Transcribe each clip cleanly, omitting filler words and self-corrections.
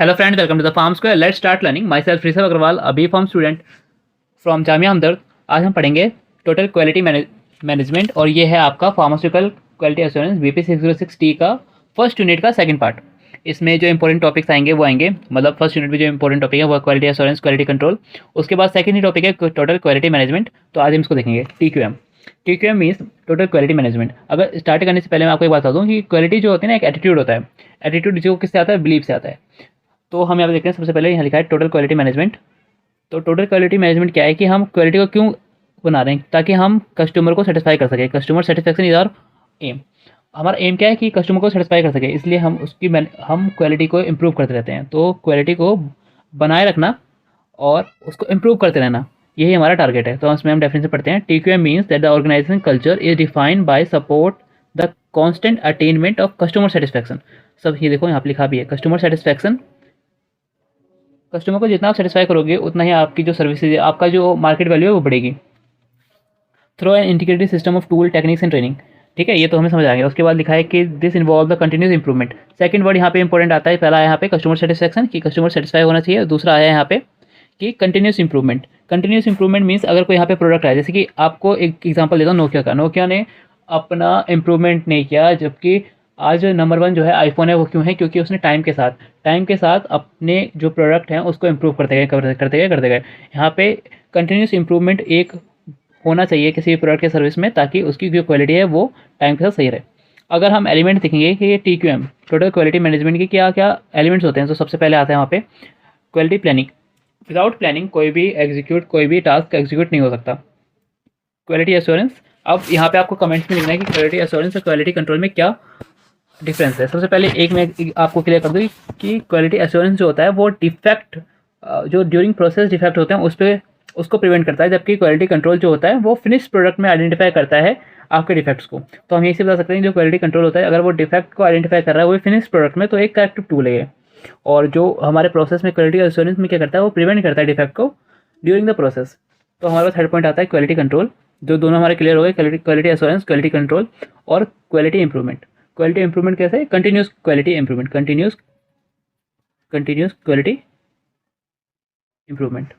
Hello friend, welcome to the pharm square. Let's start learning. Myself Rishabh Agrawal, अभी pharm student from Jamia Hamdard. आज हम पढ़ेंगे total quality management और ये है आपका pharmaceutical quality assurance BP 606T का फर्स्ट यूनिट का सेकंड पार्ट। इसमें जो इंपॉर्टेंट टॉपिक्स आएंगे वो आएंगे, मतलब फर्स्ट यूनिट में जो इंपॉर्टेंट टॉपिक है वो क्वालिटी एश्योरेंस, क्वालिटी कंट्रोल। उसके बाद सेकंड ही टॉपिक है टोटल क्वालिटी मैनेजमेंट। तो आज हम इसको देखेंगे। TQM means total quality management. अगर स्टार्ट करने से पहले मैं आपको एक बात बता दूं कि क्वालिटी जो होती है ना, एक एटीट्यूड होता है। एटीट्यूड जो किससे आता है? बिलीफ से आता है। तो हम यहाँ पे देखते हैं, सबसे पहले यहाँ लिखा है टोटल क्वालिटी मैनेजमेंट। तो टोटल क्वालिटी मैनेजमेंट क्या है कि हम क्वालिटी को क्यों बना रहे हैं? ताकि हम कस्टमर को सेटिस्फाई कर सके। Customer satisfaction is our aim. हमारा एम क्या है कि कस्टमर को सेटिस्फाई कर सके, इसलिए हम क्वालिटी को इम्प्रूव करते रहते हैं। तो क्वालिटी को बनाए रखना और उसको इम्प्रूव करते रहना, यही हमारा टारगेट है। तो इसमें हम डेफिनेशन पढ़ते हैं। TQM means that the organization culture is defined by support the constant attainment of customer satisfaction. सब ये देखो यहाँ पे लिखा भी है, कस्टमर सेटिस्फैक्शन। कस्टमर को जितना आप सेटिस्फाई करोगे उतना ही आपकी जो सर्विसेज है, आपका जो मार्केट वैल्यू है वो बढ़ेगी। Through an integrated system of tool, techniques and training. ठीक है, ये तो हमें समझ आ गया। उसके बाद लिखा है कि this involve the continuous improvement. Second word यहाँ पे इंपॉर्टेंट आता है। पहला है यहाँ पे कस्टमर सेटिस्फैक्शन, कि कस्टमर सेटिस्फाई होना चाहिए। दूसरा आया है यहाँ पे कि continuous improvement. Continuous improvement means अगर कोई यहाँ पे प्रोडक्ट है, जैसे कि आपको एक एग्जांपल देता हूँ नोकिया का। नोकिया ने अपना इंप्रूवमेंट नहीं किया, जबकि आज नंबर वन जो है आईफोन है। वो क्यों है? क्योंकि उसने टाइम के साथ अपने जो प्रोडक्ट हैं उसको इम्प्रूव करते गए। यहाँ पे कंटिन्यूस इंप्रूवमेंट एक होना चाहिए किसी भी प्रोडक्ट के सर्विस में, ताकि उसकी जो क्वालिटी है वो टाइम के साथ सही रहे। अगर हम एलिमेंट देखेंगे कि ये TQM टोटल क्वालिटी मैनेजमेंट के क्या क्या एलिमेंट्स होते हैं, तो सबसे पहले आता है वहाँ पे क्वालिटी प्लानिंग। विदाउट प्लानिंग कोई भी टास्क एग्जीक्यूट नहीं हो सकता। Quality assurance. अब यहाँ पे आपको कमेंट्स में लिखना है कि क्वालिटी एश्योरेंस और क्वालिटी कंट्रोल में क्या डिफरेंस है। सबसे पहले एक मैं आपको क्लियर कर दूँ कि क्वालिटी एश्योरेंस जो होता है वो डिफेक्ट, जो ड्यूरिंग प्रोसेस डिफेक्ट होते हैं उस पर उसको प्रिवेंट करता है, जबकि क्वालिटी कंट्रोल जो होता है वो फिनिश प्रोडक्ट में आइडेंटिफाई करता है आपके डिफेक्ट्स को। तो हम यही से बता सकते हैं जो क्वालिटी कंट्रोल होता है, अगर वो डिफेक्ट को आइडेंटिफाई कर रहा है वो फिनिश प्रोडक्ट में, तो एक करेक्टिव टूल है ये। और जो हमारे प्रोसेस में क्वालिटी एश्योरेंस में क्या करता है, वो प्रिवेंट करता है डिफेक्ट को ड्यूरिंग द प्रोसेस। तो हमारे पास थर्ड पॉइंट आता है क्वालिटी कंट्रोल। जो दोनों हमारे क्लियर हो गए, क्वालिटी एश्योरेंस, क्वालिटी कंट्रोल और क्वालिटी इंप्रूवमेंट। क्वालिटी इंप्रूवमेंट कैसे? Continuous quality improvement, continuous quality improvement.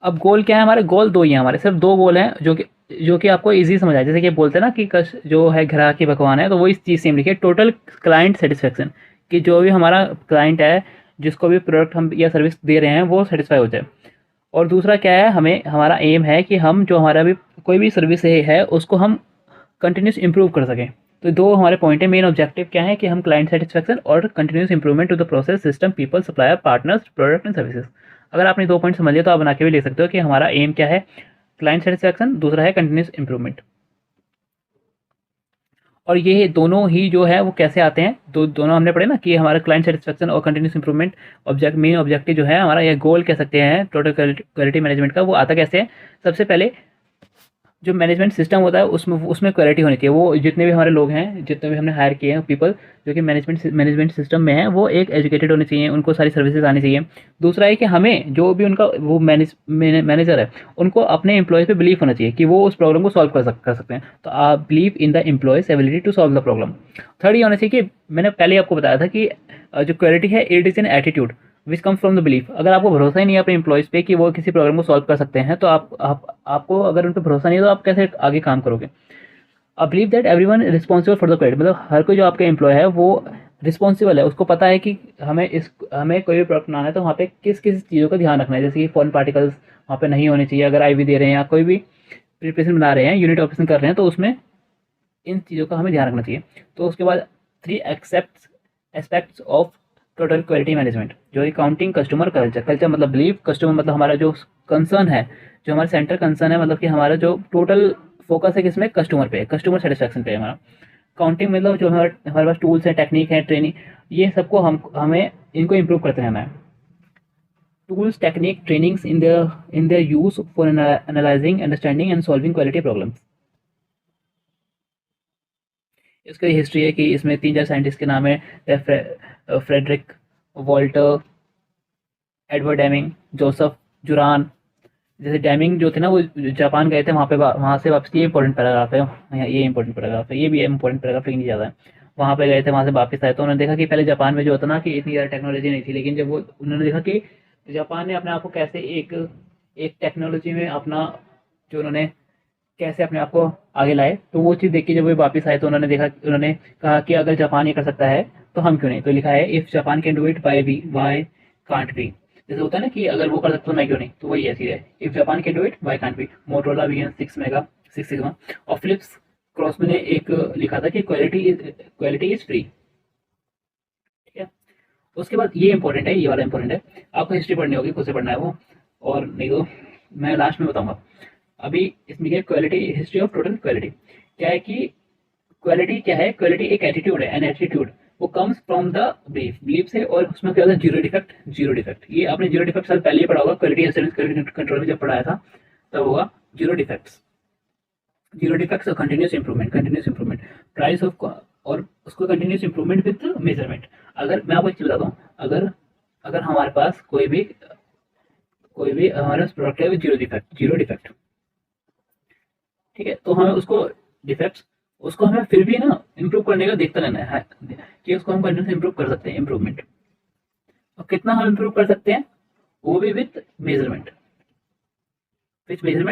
अब गोल क्या है हमारे? गोल दो ही हैं हमारे, सिर्फ दो गोल हैं जो कि आपको इजी समझ आए। जैसे कि बोलते हैं ना कि जो है ग्राहक की भगवान है, तो वो इस चीज़ सेम लिखिए, टोटल क्लाइंट सेटिस्फेक्शन, कि जो भी हमारा क्लाइंट है, जिसको भी प्रोडक्ट हम या सर्विस दे रहे हैं, वो सेटिस्फाई हो जाए। और दूसरा क्या है, हमारा एम है कि हम जो हमारा भी कोई भी सर्विस है उसको हम कंटिन्यूस इंप्रूव कर सकें। तो दो हमारे पॉइंट है। मेन ऑब्जेक्टिव क्या है कि हम क्लाइंट सेटिस्फेक्शन और continuous improvement to the process, system, people, supplier, partners, product and services. अगर आपने दो पॉइंट समझ लिया तो आप बना के भी ले सकते हो कि हमारा एम क्या है, क्लाइंट सेटिस्फेक्शन, दूसरा है कंटिन्यूस इंप्रूवमेंट। और ये दोनों ही जो है वो कैसे आते हैं, दोनों हमने पढ़े ना कि हमारा क्लाइंट सेटिस्फेक्शन और कंटिन्यूस इंप्रूवमेंट मेन ऑब्जेक्टिव जो है हमारा, ये गोल कह सकते हैं टोटल क्वालिटी मैनेजमेंट का। वो आता कैसे है? सबसे पहले जो मैनेजमेंट सिस्टम होता है उसमें क्वालिटी होनी चाहिए। वो जितने भी हमारे लोग हैं, जितने भी हमने हायर किए हैं पीपल जो कि मैनेजमेंट सिस्टम में है, वो एक एजुकेटेड होने चाहिए, उनको सारी सर्विसेज आनी चाहिए। दूसरा है कि हमें जो भी उनका वो मैनेजर है, उनको अपने एम्प्लॉयज़ पे बिलीव होना चाहिए कि वो उस प्रॉब्लम को सॉल्व कर सकते हैं। तो आप believe in the employees ability to solve the problem. Third ये होना चाहिए कि मैंने पहले आपको बताया था कि जो क्वालिटी है it is an attitude which comes from the belief. अगर आपको भरोसा ही नहीं है अपने एम्प्लॉयज़ पे कि वो किसी प्रॉब्लम को सॉल्व कर सकते हैं, तो आपको अगर उन पर भरोसा नहीं है तो आप कैसे आगे काम करोगे? I believe that everyone responsible for the quality, मतलब हर कोई जो आपका एम्प्लॉय है वो रिस्पॉन्सिबल है, उसको पता है कि हमें कोई भी प्रोडक्ट बनाना है तो वहाँ पे किस किस चीज़ों का ध्यान रखना है। जैसे कि फॉरेन पार्टिकल्स वहाँ पे नहीं होने चाहिए। अगर IV दे रहे हैं या कोई भी प्रिपरेशन बना रहे हैं, यूनिट ऑपरेशन कर रहे हैं, तो उसमें इन चीज़ों का हमें ध्यान रखना चाहिए। तो उसके बाद 3 aspects of total quality management, जो अकाउंटिंग, कस्टमर, कल्चर मतलब बिलीव, कस्टमर मतलब हमारा जो कंसर्न है, जो हमारा सेंटर कंसर्न है, मतलब कि हमारा जो टोटल फोकस है किसमें? कस्टमर पे, कस्टमर सेटिस्फैक्शन पे है हमारा। काउंटिंग मतलब जो हमारे पास टूल्स हैं, टेक्निक है, ट्रेनिंग, ये सबको हमें इनको इम्प्रूव करते रहना है। Tools, technique, trainings in their use for analysing, understanding and solving quality problems. इसकी हिस्ट्री है कि इसमें 3-4 साइंटिस्ट के नाम है, Frederick Walter, Edward Deming, Joseph Juran. जैसे डेमिंग जो थे ना, वो जापान गए थे, वहाँ से वापस, ये इंपॉर्टेंट पैराग्राफ है, ये इंपॉर्टेंट पैराग्राफ है, ये भी इंपॉर्टेंट पैराग्राफ, लेकिन ज़्यादा है। वहाँ पे गए थे, वहाँ से वापस आए तो उन्होंने देखा कि पहले जापान में जो होता ना कि इतनी ज़्यादा टेक्नोलॉजी नहीं थी, लेकिन जब वो उन्होंने देखा कि जापान ने अपने आप को कैसे एक एक टेक्नोलॉजी में अपना जो उन्होंने कैसे अपने आप को आगे लाए, तो वो चीज़ देख के जब वो वापस आए तो उन्होंने कहा कि अगर जापान ये कर सकता है तो हम क्यों नहीं। तो लिखा है if Japan can do it why can't we. जैसे होता है ना कि अगर वो कर सकता तो मैं क्यों नहीं, तो वही ऐसी है, if Japan can do it why can't we. Motorola वीएन 6 सिग्मा और फिलिप्स क्रॉसमैन ने एक लिखा था कि क्वालिटी इज फ्री। ठीक है, उसके बाद ये इंपॉर्टेंट है, ये वाला इंपॉर्टेंट है, आपको हिस्ट्री पढ़नी होगी, खुद से पढ़ना है वो, और नहीं तो मैं लास्ट में बताऊंगा। अभी इसमें क्या quality, history of total quality क्या है कि क्वालिटी क्या है, क्वालिटी एक एटीट्यूड है, एन एटीट्यूड, वो कम्स फ्रॉम द बिलीफ से, और उसमें क्या होता है जीरो डिफेक्ट। ये आपने जीरो डिफेक्ट साल पहले ही पढ़ा होगा, क्वालिटी एश्योरेंस क्वालिटी कंट्रोल में जब पढ़ाया था तब होगा जीरो डिफेक्ट्स और कंटिन्यूस इंप्रूवमेंट प्राइस ऑफ, और उसको कंटिन्यूस इंप्रूवमेंट विद मेजरमेंट। अगर मैं आपको एक चीज बताता हूँ, अगर हमारे पास कोई भी हमारे पास प्रोडक्ट है विद जीरो डिफेक्ट, ठीक है, तो हमें उसको हमें फिर भी ना इम्प्रूव करने का देखता रहना है कि उसको हम कंटिन्यूस इम्प्रूव कर सकते हैं, इम्प्रूवमेंट। और कितना हम इम्प्रूव कर सकते हैं, वो भी विद मेजरमेंट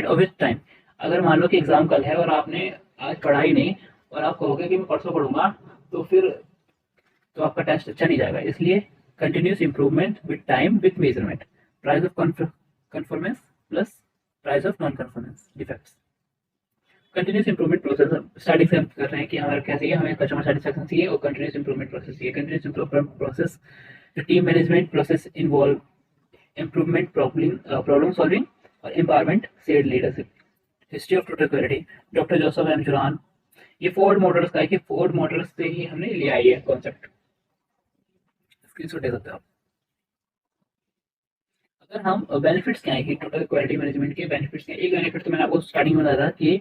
और विद टाइम। अगर मान लो कि एग्जाम कल है और आपने आज पढ़ा ही नहीं और आप कहोगे कि मैं परसों पढ़ूंगा, तो फिर तो आपका टेस्ट अच्छा नहीं जाएगा। इसलिए continuous improvement with time with measurement, price of conformance plus price of non conformance defects. Continuous improvement process starting से हम कर रहे हैं कि हमारा क्या चाहिए, हमें कस्टमर सेटिस्फैक्शन चाहिए और कंटिन्यूस इंप्रूवमेंट प्रोसेस चाहिए। Continuous improvement process, team management process involve improvement, problem solving और empowerment, shared leadership. History of total quality, doctor Joseph M Juran. ये फोर्ड मोटर्स का है कि फोर्ड मोटर्स से ही हमने लिया है ये कॉन्सेप्ट, स्क्रीनशॉट ले सकते हो आप। अगर हम बेनिफिट्स क्या है कि टोटल क्वालिटी मैनेजमेंट के बेनिफिट्स क्या है, एक बेनिफिट तो मैंने आपको स्टार्टिंग में बताया था कि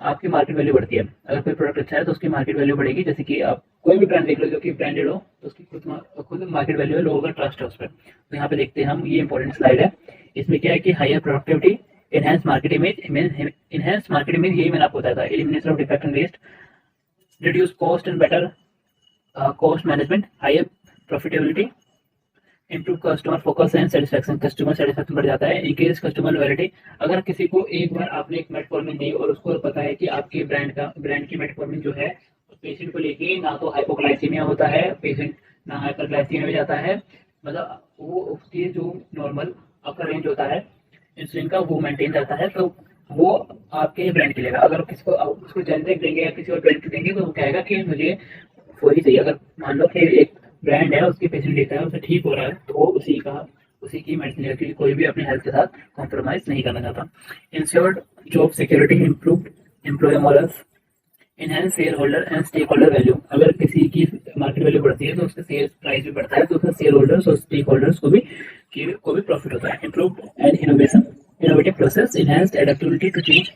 आपकी मार्केट वैल्यू बढ़ती है। अगर कोई प्रोडक्ट अच्छा है तो उसकी मार्केट वैल्यू बढ़ेगी। जैसे कि आप कोई भी ब्रांड देख लो जो कि ब्रांडेड हो, तो उसकी खुद मार्केट वैल्यू है, लोगों का ट्रस्ट है उस पर। तो यहाँ पे देखते हैं हम, ये इंपॉर्टेंट स्लाइड है। इसमें क्या है कि higher productivity, enhanced market image, यही मैंने आपको बताया था। elimination of defect and waste, reduce cost and better cost management, higher profitability, improve customer focus and satisfaction, customer satisfaction बढ़ जाता है, increase customer loyalty। अगर किसी को एक बार आपने एक मेटफॉर्मिन दी और उसको पता है कि आपके ब्रांड की मेटफॉर्मिन जो है पेशेंट को लेके ना तो हाइपोग्लाइसीमिया होता है, पेशेंट ना हाइपरग्लाइसीमिया में जाता है, मतलब वो उसकी जो नॉर्मल आपका रेंज होता है इंसुलिन का वो मेंटेन करता है, तो वो आपके ब्रांड के लेगा। अगर किसी को उसको जेनरिक देंगे या किसी और ब्रांड को देंगे तो वो कहेगा कि मुझे वही चाहिए। अगर मान लो कि एक ब्रांड है, उसके पेशेंट लेता है, उसे ठीक हो रहा है, तो वो उसी की मेडिसिन लेगा, क्योंकि कोई भी अपने हेल्थ के साथ कॉम्प्रोमाइज नहीं करना चाहता। Ensured job security, improved employee morals, enhance share holder and stake holder value. अगर किसी की मार्केट वैल्यू बढ़ती है तो उसका शेयर प्राइस भी बढ़ता है, तो उसका शेयर होल्डर्स और स्टेक होल्डर्स को भी प्रॉफिट होता है। Improved and innovative process, enhanced adaptability to change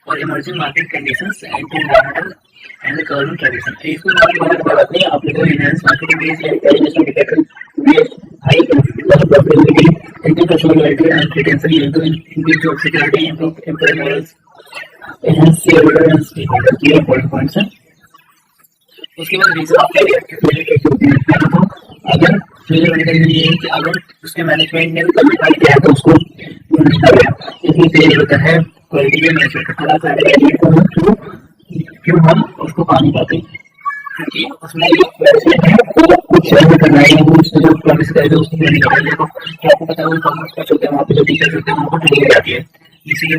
और emerging market conditions and to environmental and government tradition. इसको बात नहीं, आप लोगों को enhance marketing base and calibration detector high profitability, increase customer loyalty and retention, increase job security, improve employ morals, enhance share holder and stake holder. ये important points हैं। उसके बाद रीजन ऑफ फेलियर, अगर फेलियर होने का reason ये है कि अगर उसके मैनेजमेंट ने कभी ट्राई किया है तो उसको इसलिए फेलियर होता है। क्वालिटी में मैनेजमेंट का थोड़ा सा क्यों हम उसको पा नहीं पाते, क्योंकि उसमें मैनेजमेंट है वो कुछ करना है, वो उसने जो प्रॉमिस करे उसको पूरा नहीं कर रहा है। तो आपको पता है वो प्रॉमिस कर चलते हैं, वहाँ पे जो टीचर होते हैं वहाँ पर ट्रेनिंग जाती है, इसीलिए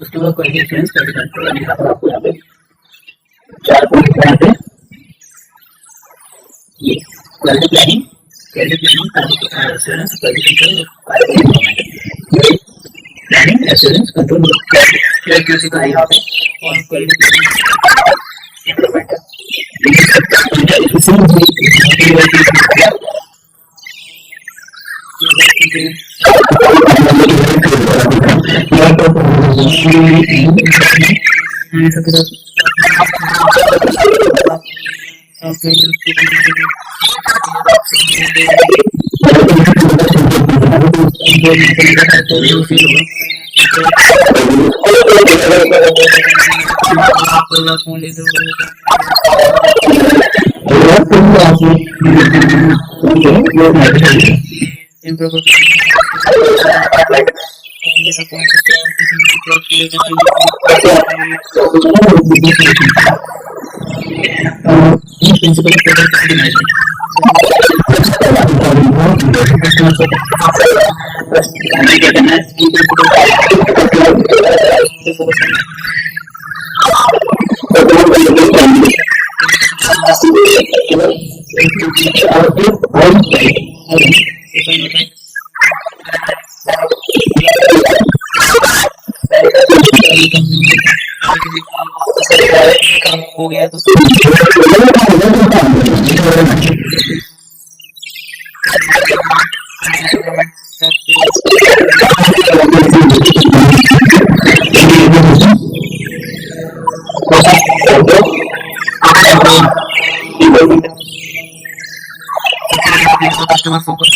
उसके बाद कोई एक्सपीरियंस कर आपको यहाँ पे 4 पॉइंट है। ये quality planning, assurance, planning, assurance, control, QC का यहाँ पे, और क्वालिटी इंप्रूवमेंट है। हो गया तो customer focus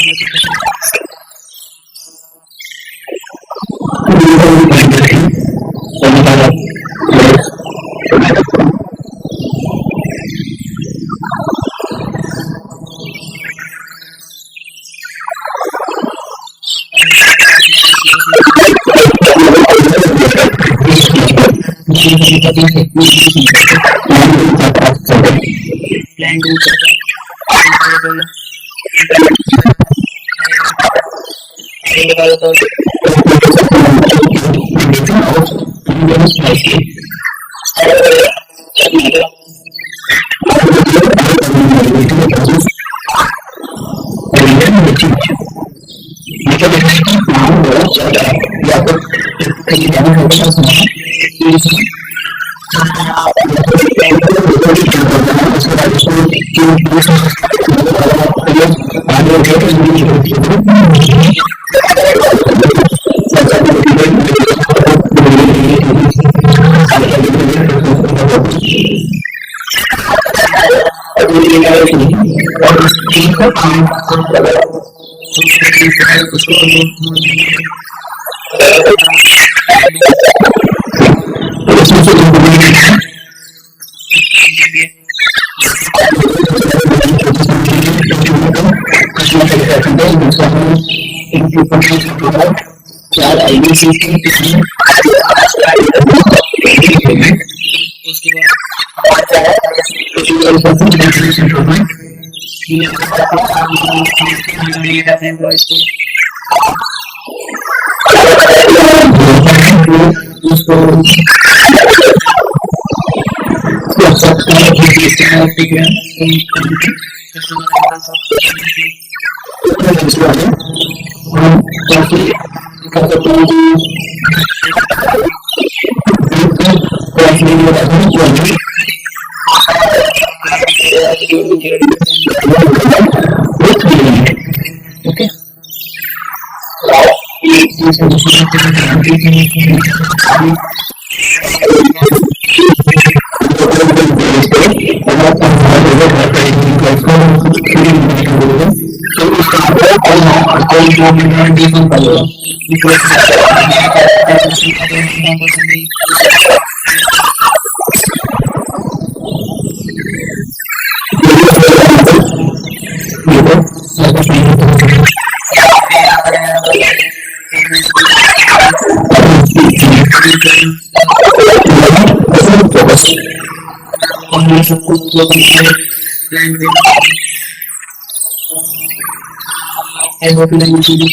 I hope you like this video.